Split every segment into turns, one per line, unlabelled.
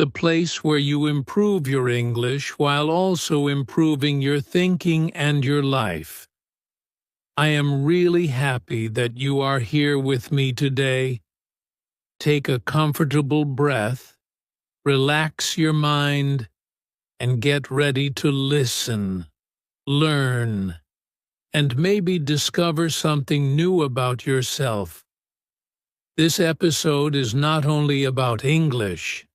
the place where you improve your English while also improving your thinking and your life. I am really happy that you are here with me today. Take a comfortable breath, relax your mind, and get ready to listen, learn, and maybe discover something new about yourself. This episode is not only about English,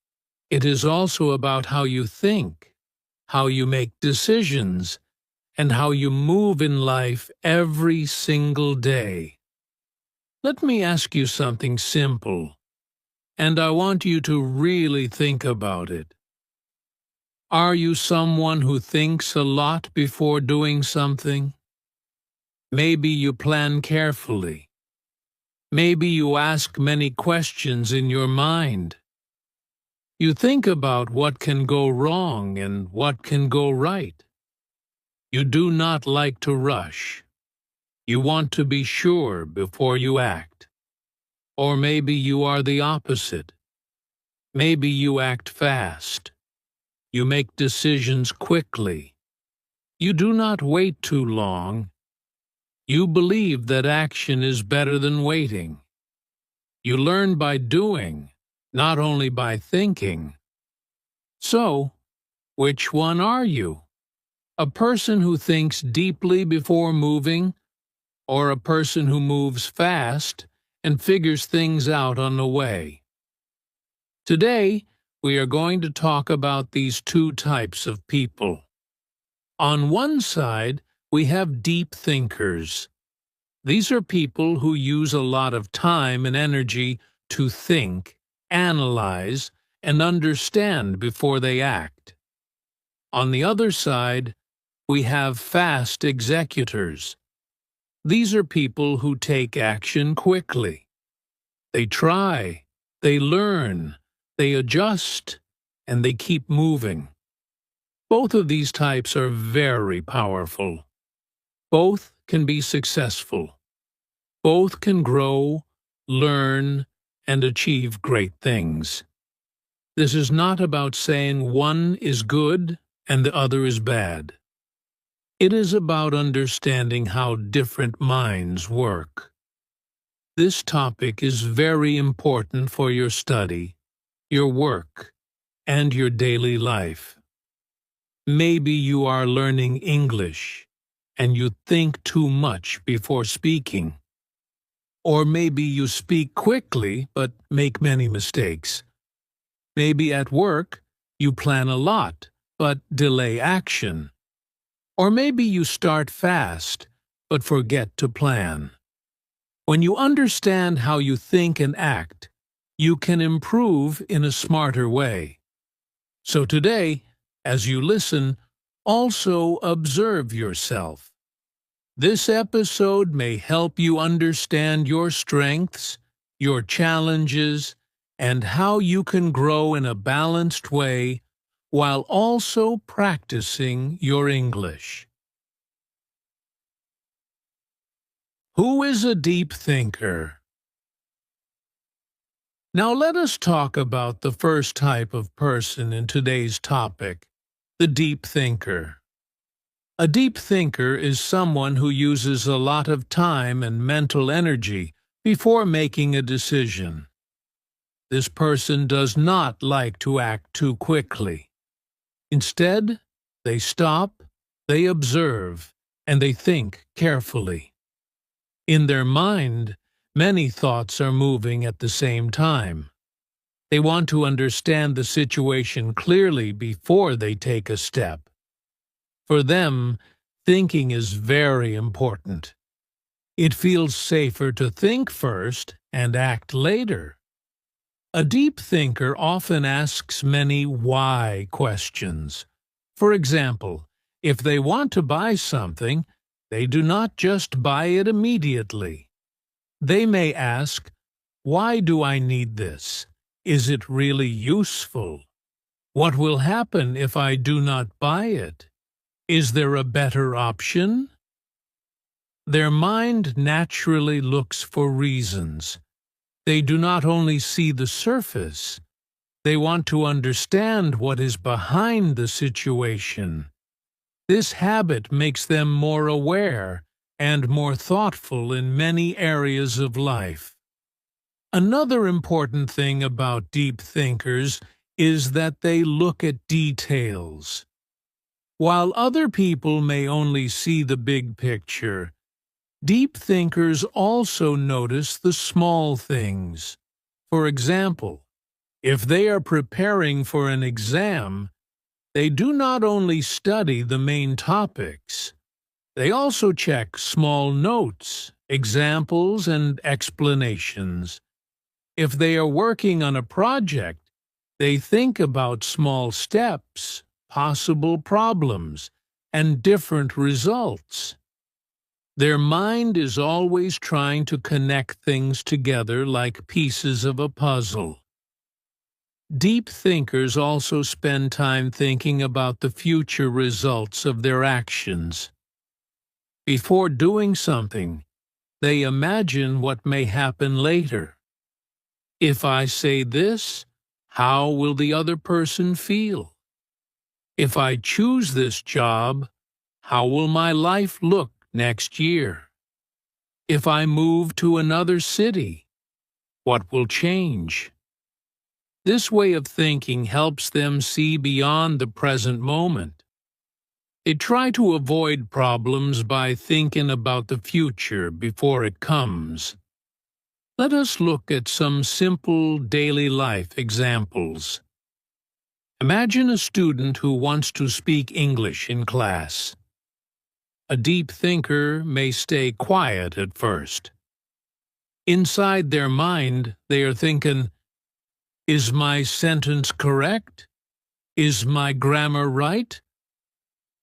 it is also about how you think, how you make decisions, and how you move in life every single day. Let me ask you something simple, and I want you to really think about it. Are you someone who thinks a lot before doing something? Maybe you plan carefully. Maybe you ask many questions in your mind. You think about what can go wrong and what can go right. You do not like to rush. You want to be sure before you act. Or maybe you are the opposite. Maybe you act fast. You make decisions quickly. You do not wait too long. You believe that action is better than waiting. You learn by doing, not only by thinking. So, which one are you? A person who thinks deeply before moving, or a person who moves fast and figures things out on the way? Today, we are going to talk about these two types of people. On one side, we have deep thinkers. These are people who use a lot of time and energy to think, analyze, and understand before they act. On the other side, we have fast executors. These are people who take action quickly. They try, they learn, they adjust, and they keep moving. Both of these types are very powerful. Both can be successful. Both can grow, learn, and achieve great things. This is not about saying one is good and the other is bad. It is about understanding how different minds work. This topic is very important for your study, your work, and your daily life. Maybe you are learning English, and you think too much before speaking. Or maybe you speak quickly but make many mistakes. Maybe at work you plan a lot but delay action. Or maybe you start fast but forget to plan. When you understand how you think and act, you can improve in a smarter way. So today, as you listen, also observe yourself. This episode may help you understand your strengths, your challenges, and how you can grow in a balanced way while also practicing your English. Who is a deep thinker? Now let us talk about the first type of person in today's topic, the deep thinker. A deep thinker is someone who uses a lot of time and mental energy before making a decision. This person does not like to act too quickly. Instead, they stop, they observe, and they think carefully. In their mind, many thoughts are moving at the same time. They want to understand the situation clearly before they take a step. For them, thinking is very important. It feels safer to think first and act later. A deep thinker often asks many why questions. For example, if they want to buy something, they do not just buy it immediately. They may ask, why do I need this? Is it really useful? What will happen if I do not buy it? Is there a better option? Their mind naturally looks for reasons. They do not only see the surface, They want to understand what is behind the situation. This habit makes them more aware and more thoughtful in many areas of life. Another important thing about deep thinkers is that they look at details. While other people may only see the big picture, deep thinkers also notice the small things. For example, if they are preparing for an exam, they do not only study the main topics, they also check small notes, examples, and explanations. If they are working on a project, they think about small steps, possible problems, and different results. Their mind is always trying to connect things together like pieces of a puzzle. Deep thinkers also spend time thinking about the future results of their actions. Before doing something, they imagine what may happen later. If I say this, how will the other person feel? If I choose this job, how will my life look next year? If I move to another city, what will change? This way of thinking helps them see beyond the present moment. They try to avoid problems by thinking about the future before it comes. Let us look at some simple daily life examples. Imagine a student who wants to speak English in class. A deep thinker may stay quiet at first. Inside their mind, they are thinking, is my sentence correct? Is my grammar right?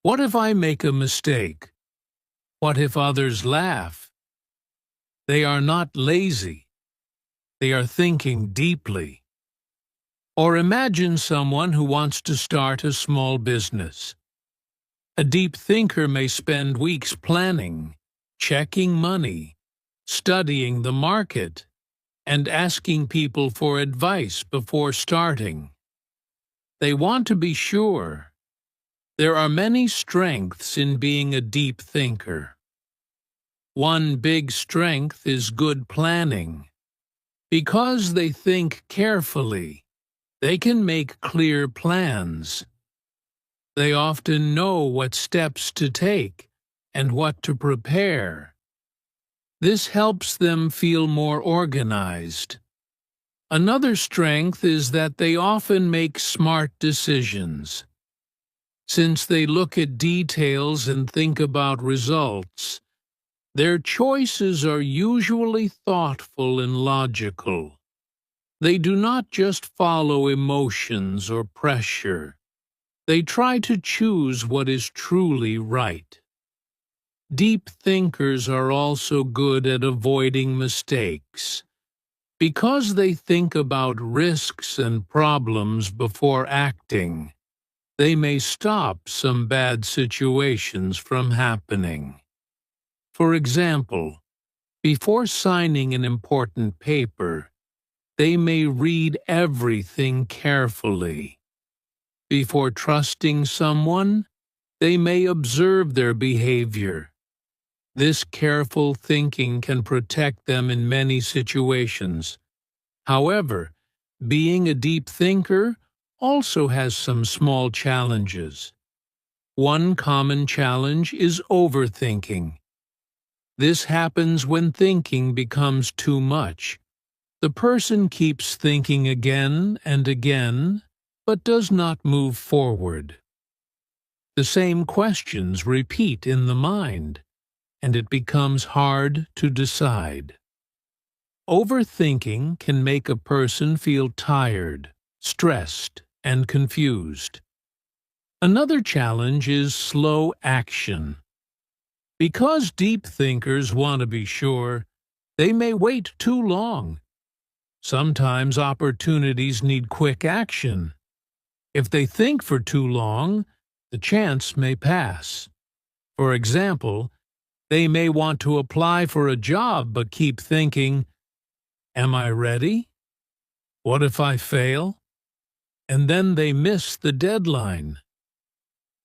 What if I make a mistake? What if others laugh? They are not lazy. They are thinking deeply. Or imagine someone who wants to start a small business. A deep thinker may spend weeks planning, checking money, studying the market, and asking people for advice before starting. They want to be sure. There are many strengths in being a deep thinker. One big strength is good planning. Because they think carefully, they can make clear plans. They often know what steps to take and what to prepare. This helps them feel more organized. Another strength is that they often make smart decisions. Since they look at details and think about results, their choices are usually thoughtful and logical. They do not just follow emotions or pressure. They try to choose what is truly right. Deep thinkers are also good at avoiding mistakes. Because they think about risks and problems before acting, they may stop some bad situations from happening. For example, before signing an important paper, they may read everything carefully. Before trusting someone, they may observe their behavior. This careful thinking can protect them in many situations. However, being a deep thinker also has some small challenges. One common challenge is overthinking. This happens when thinking becomes too much. The person keeps thinking again and again, but does not move forward. The same questions repeat in the mind, and it becomes hard to decide. Overthinking can make a person feel tired, stressed, and confused. Another challenge is slow action. Because deep thinkers want to be sure, they may wait too long. Sometimes opportunities need quick action. If they think for too long, the chance may pass. For example, they may want to apply for a job but keep thinking, am I ready? What if I fail? and then they miss the deadline.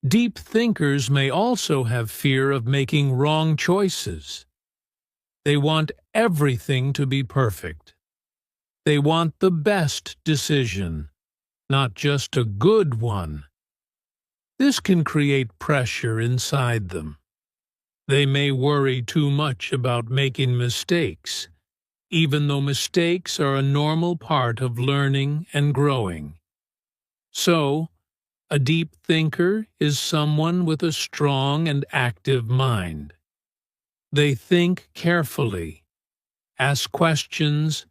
Deep thinkers may also have fear of making wrong choices. They want everything to be perfect. They want the best decision, not just a good one. This can create pressure inside them. They may worry too much about making mistakes, even though mistakes are a normal part of learning and growing. So, a deep thinker is someone with a strong and active mind. They think carefully, ask questions,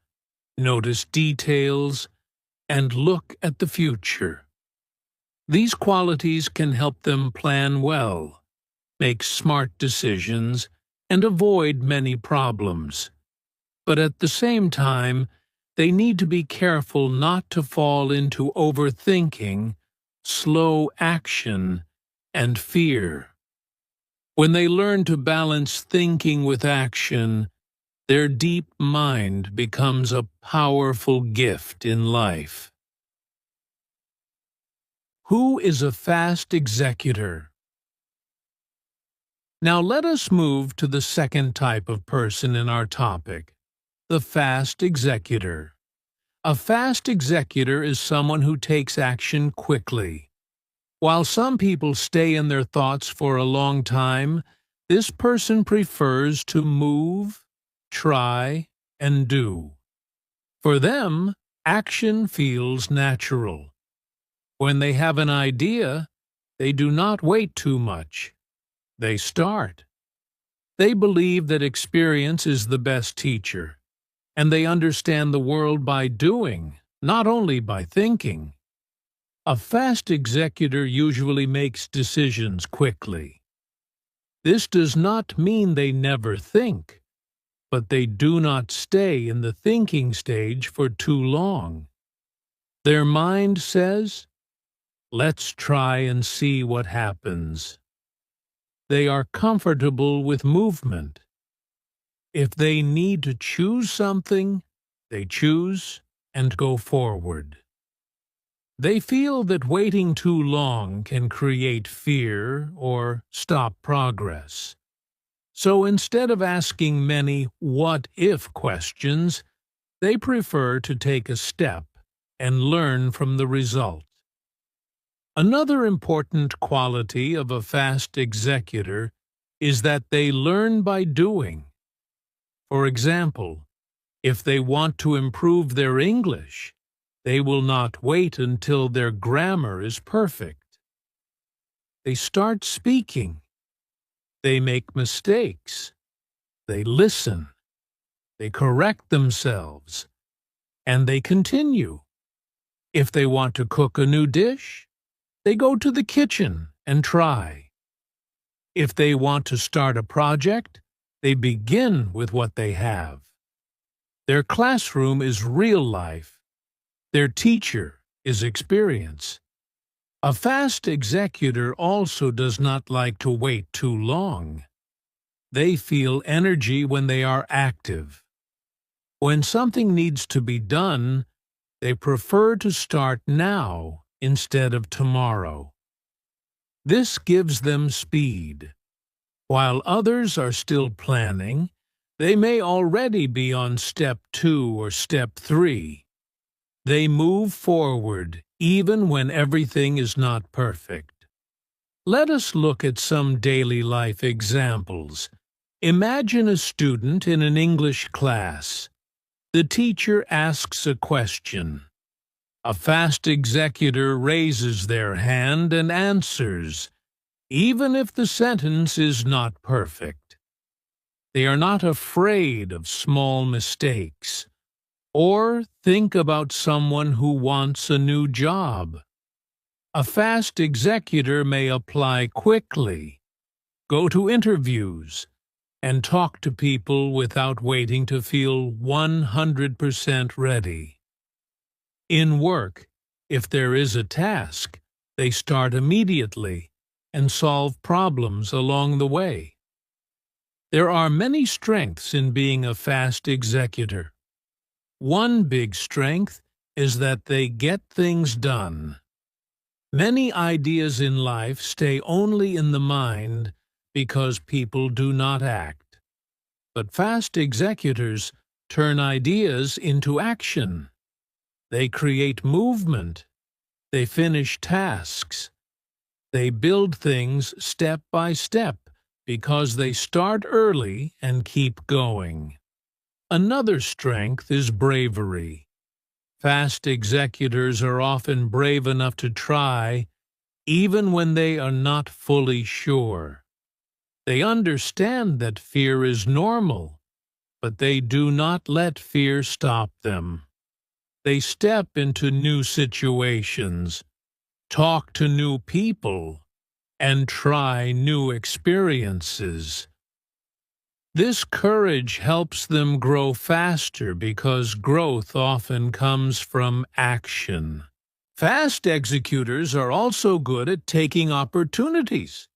notice details, and look at the future. These qualities can help them plan well, make smart decisions, and avoid many problems. But at the same time, they need to be careful not to fall into overthinking, slow action, and fear. When they learn to balance thinking with action, their deep mind becomes a powerful gift in life. Who is a fast executor? Now let us move to the second type of person in our topic, the fast executor. A fast executor is someone who takes action quickly. While some people stay in their thoughts for a long time, this person prefers to move, try, and do. For them, action feels natural. When they have an idea, they do not wait too much. They start. They believe that experience is the best teacher, and they understand the world by doing, not only by thinking. A fast executor usually makes decisions quickly. This does not mean they never think, but they do not stay in the thinking stage for too long. Their mind says, "Let's try and see what happens." They are comfortable with movement. If they need to choose something, they choose and go forward. They feel that waiting too long can create fear or stop progress. So instead of asking many what-if questions, they prefer to take a step and learn from the result. Another important quality of a fast executor is that they learn by doing. For example, if they want to improve their English, they will not wait until their grammar is perfect. They start speaking. They make mistakes. They listen. They correct themselves. And they continue. If they want to cook a new dish, they go to the kitchen and try. If they want to start a project, they begin with what they have. Their classroom is real life. Their teacher is experience. A fast executor also does not like to wait too long. They feel energy when they are active. When something needs to be done, they prefer to start now instead of tomorrow. This gives them speed. While others are still planning, they may already be on step 2 or step 3. They move forward even when everything is not perfect. Let us look at some daily life examples. Imagine a student in an English class. The teacher asks a question. A fast executor raises their hand and answers, even if the sentence is not perfect. They are not afraid of small mistakes, or think about someone who wants a new job. A fast executor may apply quickly, go to interviews, and talk to people without waiting to feel 100% ready. In work, if there is a task, they start immediately and solve problems along the way. There are many strengths in being a fast executor. One big strength is that they get things done. Many ideas in life stay only in the mind because people do not act. But fast executors turn ideas into action. They create movement. They finish tasks. They build things step by step because they start early and keep going. Another strength is bravery. Fast executors are often brave enough to try, even when they are not fully sure. They understand that fear is normal, but they do not let fear stop them. They step into new situations, talk to new people, and try new experiences. This courage helps them grow faster because growth often comes from action. Fast executors are also good at taking opportunities.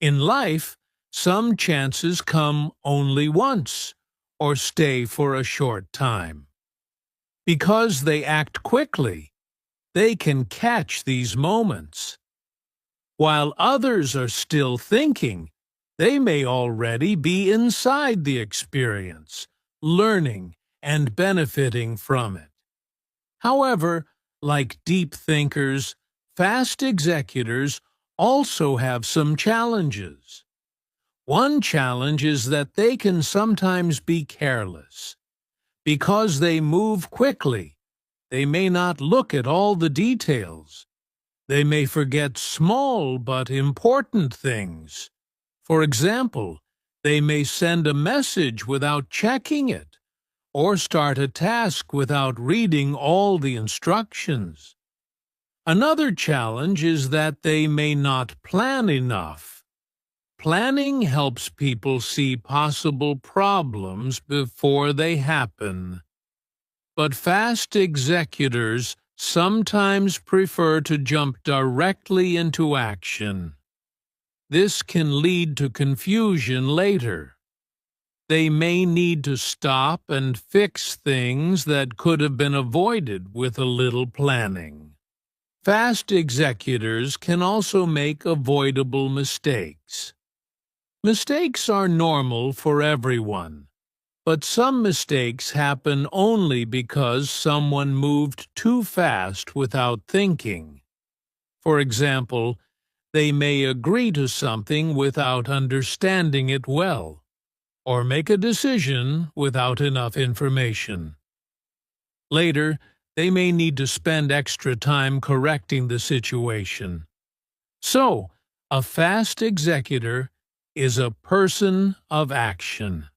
In life, some chances come only once or stay for a short time. Because they act quickly, they can catch these moments. While others are still thinking, they may already be inside the experience, learning and benefiting from it. However, like deep thinkers, fast executors also have some challenges. One challenge is that they can sometimes be careless. Because they move quickly, they may not look at all the details. They may forget small but important things. For example, they may send a message without checking it, or start a task without reading all the instructions. Another challenge is that they may not plan enough. Planning helps people see possible problems before they happen. But fast executors sometimes prefer to jump directly into action. This can lead to confusion later. They may need to stop and fix things that could have been avoided with a little planning. Fast executors can also make avoidable mistakes. Mistakes are normal for everyone, but some mistakes happen only because someone moved too fast without thinking. For example, they may agree to something without understanding it well, or make a decision without enough information. Later, they may need to spend extra time correcting the situation. So, a fast executor is a person of action.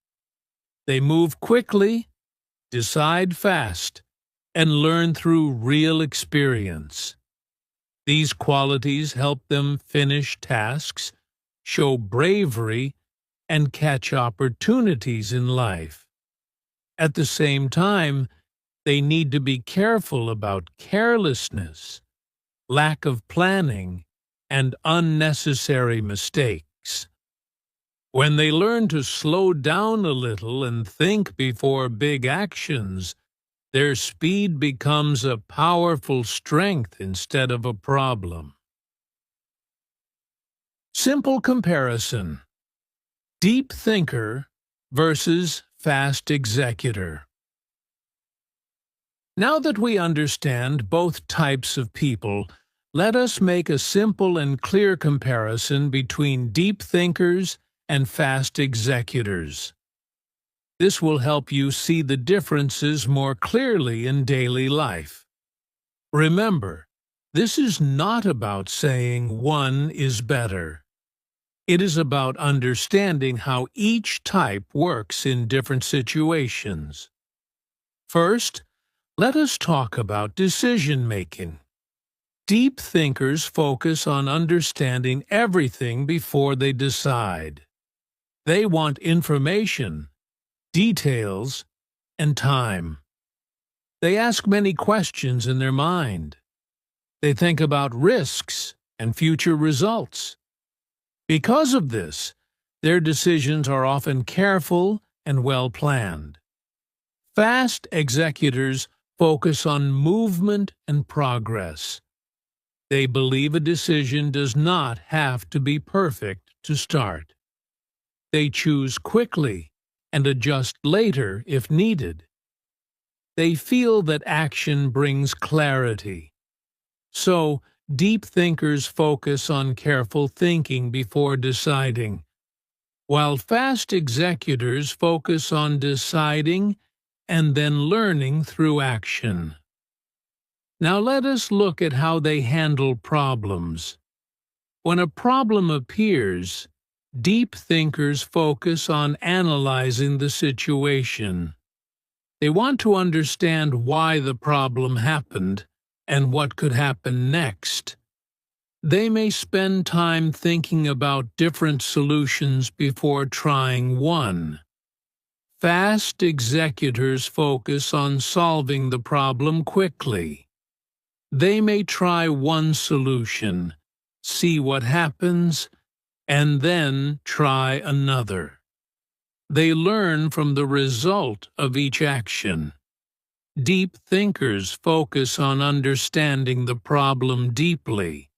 They move quickly, decide fast, and learn through real experience. These qualities help them finish tasks, show bravery, and catch opportunities in life. At the same time, they need to be careful about carelessness, lack of planning, and unnecessary mistakes. When they learn to slow down a little and think before big actions, their speed becomes a powerful strength instead of a problem. Simple comparison: deep thinker versus fast executor. Now that we understand both types of people, let us make a simple and clear comparison between deep thinkers and fast executors. This will help you see the differences more clearly in daily life. Remember, this is not about saying one is better. It is about understanding how each type works in different situations. First, let us talk about decision-making. Deep thinkers focus on understanding everything before they decide. They want information, details, and time. They ask many questions in their mind. They think about risks and future results. Because of this, their decisions are often careful and well planned. Fast executors focus on movement and progress. They believe a decision does not have to be perfect to start. They choose quickly and adjust later if needed. They feel that action brings clarity. So, deep thinkers focus on careful thinking before deciding, while fast executors focus on deciding and then learning through action. Now let us look at how they handle problems. When a problem appears, deep thinkers focus on analyzing the situation. They want to understand why the problem happened and what could happen next. They may spend time thinking about different solutions before trying one. Fast executors focus on solving the problem quickly. They may try one solution, see what happens, and then try another. They learn from the result of each action. Deep thinkers focus on understanding the problem deeply,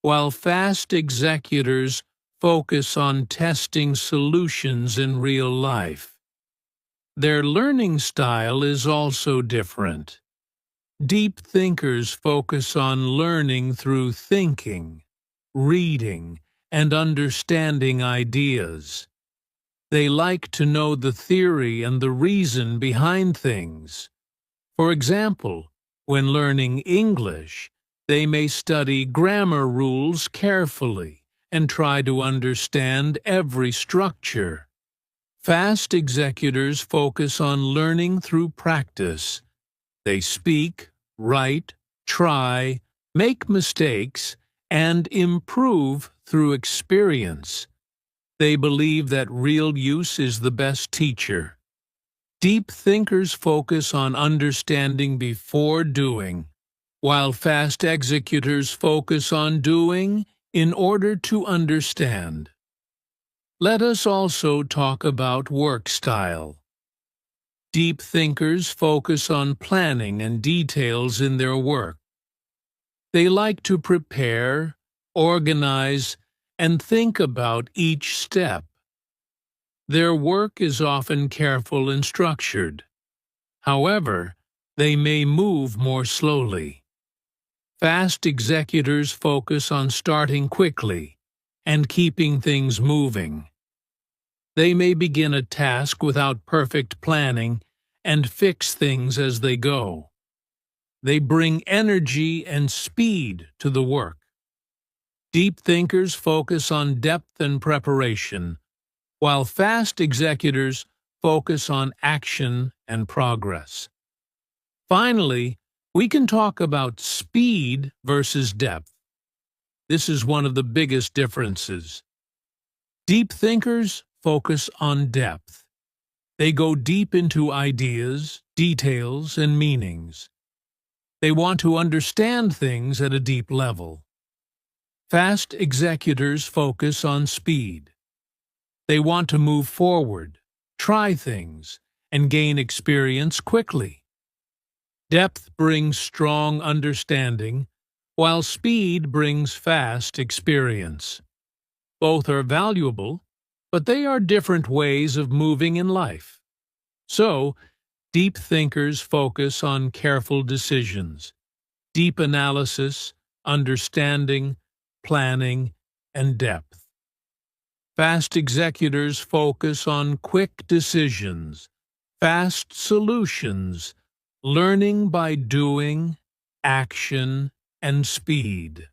while fast executors focus on testing solutions in real life. Their learning style is also different. Deep thinkers focus on learning through thinking, reading, and understanding ideas. They like to know the theory and the reason behind things. For example, when learning English, they may study grammar rules carefully and try to understand every structure. Fast executors focus on learning through practice. They speak, write, try, make mistakes, and improve through experience. They believe that real use is the best teacher. Deep thinkers focus on understanding before doing, while fast executors focus on doing in order to understand. Let us also talk about work style. Deep thinkers focus on planning and details in their work. They like to prepare, organize, and think about each step. Their work is often careful and structured. However, they may move more slowly. Fast executors focus on starting quickly and keeping things moving. They may begin a task without perfect planning and fix things as they go. They bring energy and speed to the work. Deep thinkers focus on depth and preparation, while fast executors focus on action and progress. Finally, we can talk about speed versus depth. This is one of the biggest differences. Deep thinkers focus on depth. They go deep into ideas, details, and meanings. They want to understand things at a deep level. Fast executors focus on speed. They want to move forward, try things, and gain experience quickly. Depth brings strong understanding, while speed brings fast experience. Both are valuable, but they are different ways of moving in life. So, deep thinkers focus on careful decisions, deep analysis, understanding, planning, and depth. Fast executors focus on quick decisions, fast solutions, learning by doing, action, and speed.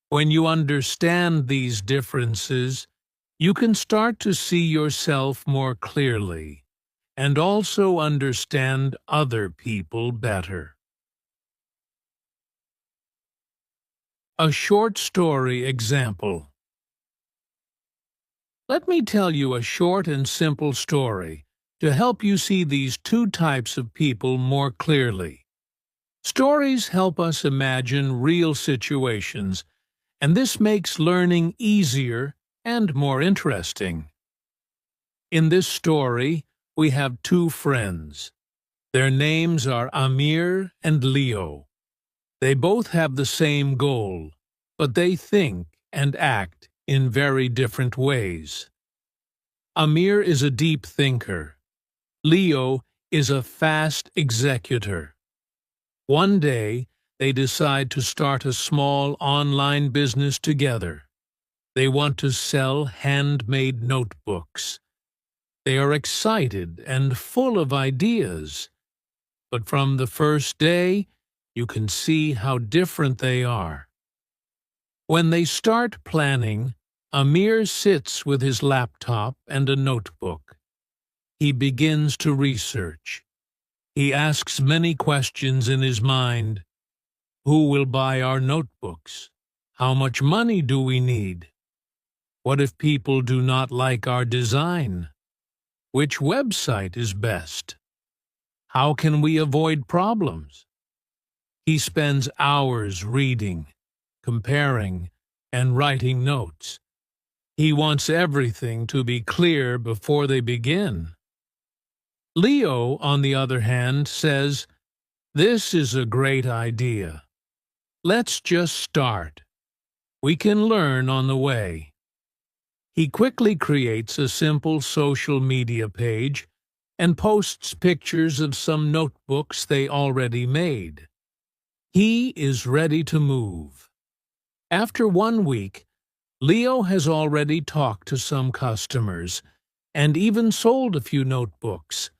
When you understand these differences, you can start to see yourself more clearly and also understand other people better. A short story example. Let me tell you a short and simple story to help you see these two types of people more clearly. Stories help us imagine real situations, and this makes learning easier and more interesting. In this story, we have two friends. Their names are Amir and Leo. They both have the same goal, but they think and act in very different ways. Amir is a deep thinker. Leo is a fast executor. One day, they decide to start a small online business together. They want to sell handmade notebooks. They are excited and full of ideas. But from the first day, you can see how different they are. When they start planning, Amir sits with his laptop and a notebook. He begins to research. He asks many questions in his mind. Who will buy our notebooks? How much money do we need? What if people do not like our design? Which website is best? How can we avoid problems? He spends hours reading, comparing, and writing notes. He wants everything to be clear before they begin. Leo, on the other hand, says, "This is a great idea. Let's just start. We can learn on the way." He quickly creates a simple social media page and posts pictures of some notebooks they already made. He is ready to move. After 1 week, Leo has already talked to some customers and even sold a few notebooks.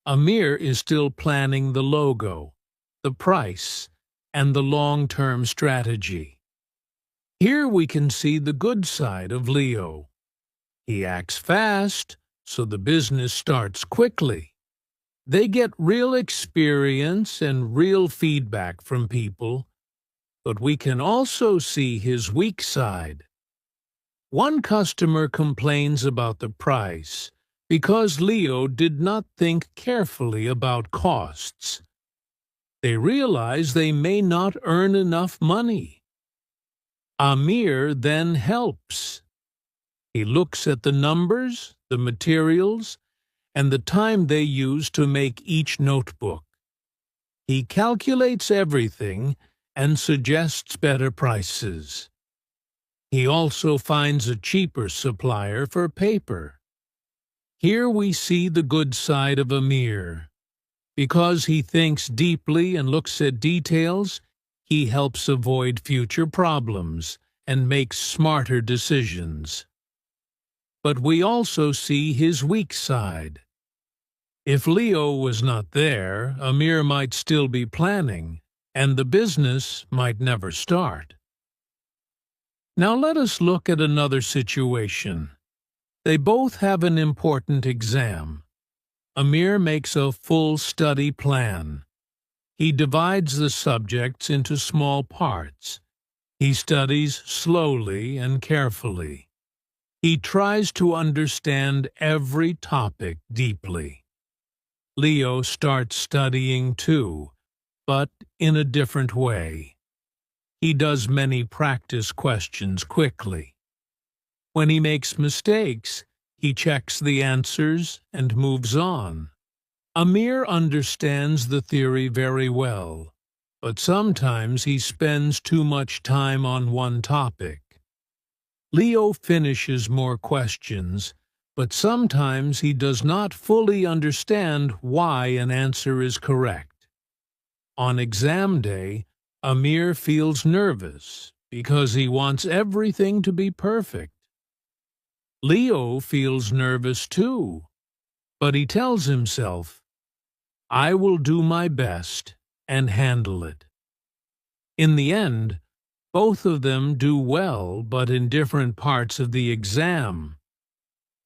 Amir is still planning the logo, the price, and the long-term strategy. Here we can see the good side of Leo. He acts fast, so the business starts quickly. They get real experience and real feedback from people, but we can also see his weak side. One customer complains about the price because Leo did not think carefully about costs. They realize they may not earn enough money. Amir then helps. He looks at the numbers, the materials, and the time they use to make each notebook. He calculates everything and suggests better prices. He also finds a cheaper supplier for paper. Here we see the good side of Amir. Because he thinks deeply and looks at details, he helps avoid future problems and makes smarter decisions. But we also see his weak side. If Leo was not there, Amir might still be planning, and the business might never start. Now let us look at another situation. They both have an important exam. Amir makes a full study plan. He divides the subjects into small parts. He studies slowly and carefully. He tries to understand every topic deeply. Leo starts studying too, but in a different way. He does many practice questions quickly. When he makes mistakes, he checks the answers and moves on. Amir understands the theory very well, but sometimes he spends too much time on one topic. Leo finishes more questions, but sometimes he does not fully understand why an answer is correct. On exam day, Amir feels nervous because he wants everything to be perfect. Leo feels nervous too, but he tells himself, "I will do my best and handle it." In the end, both of them do well, but in different parts of the exam.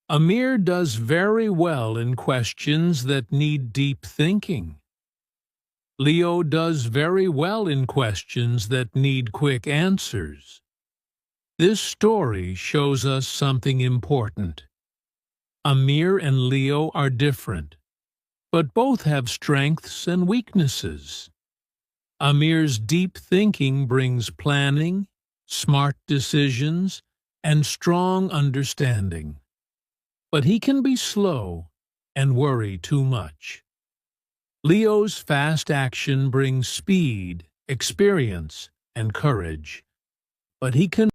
Amir does very well in questions that need deep thinking. Leo does very well in questions that need quick answers. This story shows us something important. Amir and Leo are different, but both have strengths and weaknesses. Amir's deep thinking brings planning, smart decisions, and strong understanding. But he can be slow and worry too much. Leo's fast action brings speed, experience, and courage, but he can